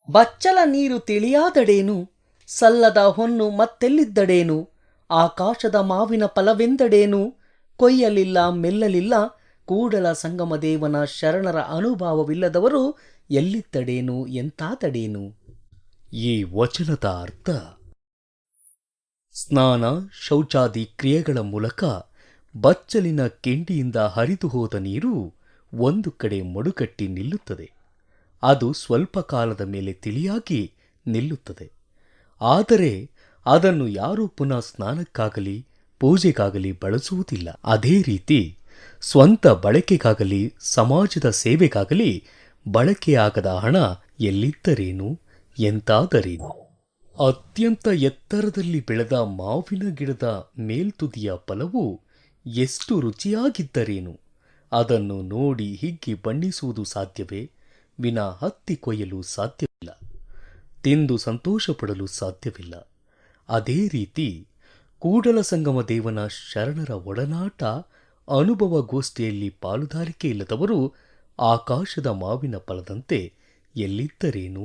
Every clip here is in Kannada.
ಬಚ್ಚಲ ನೀರು ತಿಳಿಯಾದಡೇನು, ಸಲ್ಲದ ಹೊನ್ನು ಮತ್ತೆಲ್ಲಿದ್ದಡೇನು, ಆಕಾಶದ ಮಾವಿನ ಫಲವೆಂದಡೇನು, ಕೊಯ್ಯಲಿಲ್ಲ ಮೆಲ್ಲಲಿಲ್ಲ ಕೂಡಲ ಸಂಗಮ ದೇವನ ಶರಣರ ಅನುಭವವಿಲ್ಲದವರು ಎಲ್ಲಿದ್ದಡೇನು ಎಂತಾದಡೇನು. ಈ ವಚನದ ಅರ್ಥ: ಸ್ನಾನ ಶೌಚಾದಿ ಕ್ರಿಯೆಗಳ ಮೂಲಕ ಬಚ್ಚಲಿನ ಕೆಂಡಿಯಿಂದ ಹರಿದು ಹೋದ ನೀರು ಒಂದು ಕಡೆ ಮಡುಗಟ್ಟಿ ನಿಲ್ಲುತ್ತದೆ. ಅದು ಸ್ವಲ್ಪ ಕಾಲದ ಮೇಲೆ ತಿಳಿಯಾಗಿ ನಿಲ್ಲುತ್ತದೆ. ಆದರೆ ಅದನ್ನು ಯಾರೂ ಪುನಃ ಸ್ನಾನಕ್ಕಾಗಲಿ ಪೂಜೆಗಾಗಲಿ ಬಳಸುವುದಿಲ್ಲ. ಅದೇ ರೀತಿ ಸ್ವಂತ ಬಳಕೆಗಾಗಲಿ ಸಮಾಜದ ಸೇವೆಗಾಗಲಿ ಬಳಕೆಯಾಗದ ಹಣ ಎಲ್ಲಿದ್ದರೇನು ಎಂತಾದರೇನು. ಅತ್ಯಂತ ಎತ್ತರದಲ್ಲಿ ಬೆಳೆದ ಮಾವಿನ ಗಿಡದ ಮೇಲ್ತುದಿಯ ಫಲವು ಎಷ್ಟು ರುಚಿಯಾಗಿದ್ದರೇನು, ಅದನ್ನು ನೋಡಿ ಹಿಗ್ಗಿ ಬಣ್ಣಿಸುವುದು ಸಾಧ್ಯವೇ ವಿನಾ ಹತ್ತಿ ಕೊಯ್ಯಲು ಸಾಧ್ಯವಿಲ್ಲ, ತಿಂದು ಸಂತೋಷಪಡಲು ಸಾಧ್ಯವಿಲ್ಲ. ಅದೇ ರೀತಿ ಕೂಡಲ ಸಂಗಮ ದೇವನ ಶರಣರ ಒಡನಾಟ ಅನುಭವ ಗೋಷ್ಠಿಯಲ್ಲಿ ಪಾಲುದಾರಿಕೆ ಇಲ್ಲದವರು ಆಕಾಶದ ಮಾವಿನ ಫಲದಂತೆ ಎಲ್ಲಿದ್ದರೇನು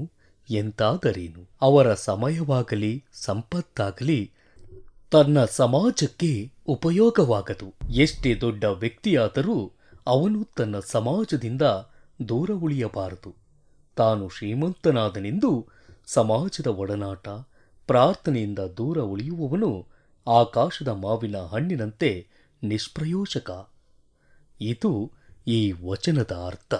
ಎಂತಾದರೇನು. ಅವರ ಸಮಯವಾಗಲಿ ಸಂಪತ್ತಾಗಲಿ ತನ್ನ ಸಮಾಜಕ್ಕೆ ಉಪಯೋಗವಾಗದು. ಎಷ್ಟೇ ದೊಡ್ಡ ವ್ಯಕ್ತಿಯಾದರೂ ಅವನು ತನ್ನ ಸಮಾಜದಿಂದ ದೂರ ಉಳಿಯಬಾರದು. ತಾನು ಶ್ರೀಮಂತನಾದನೆಂದು ಸಮಾಜದ ಒಡನಾಟ ಪ್ರಾರ್ಥನೆಯಿಂದ ದೂರ ಉಳಿಯುವವನು ಆಕಾಶದ ಮಾವಿನ ಹಣ್ಣಿನಂತೆ ನಿಷ್ಪ್ರಯೋಜಕ. ಇದು ಈ ವಚನದ ಅರ್ಥ.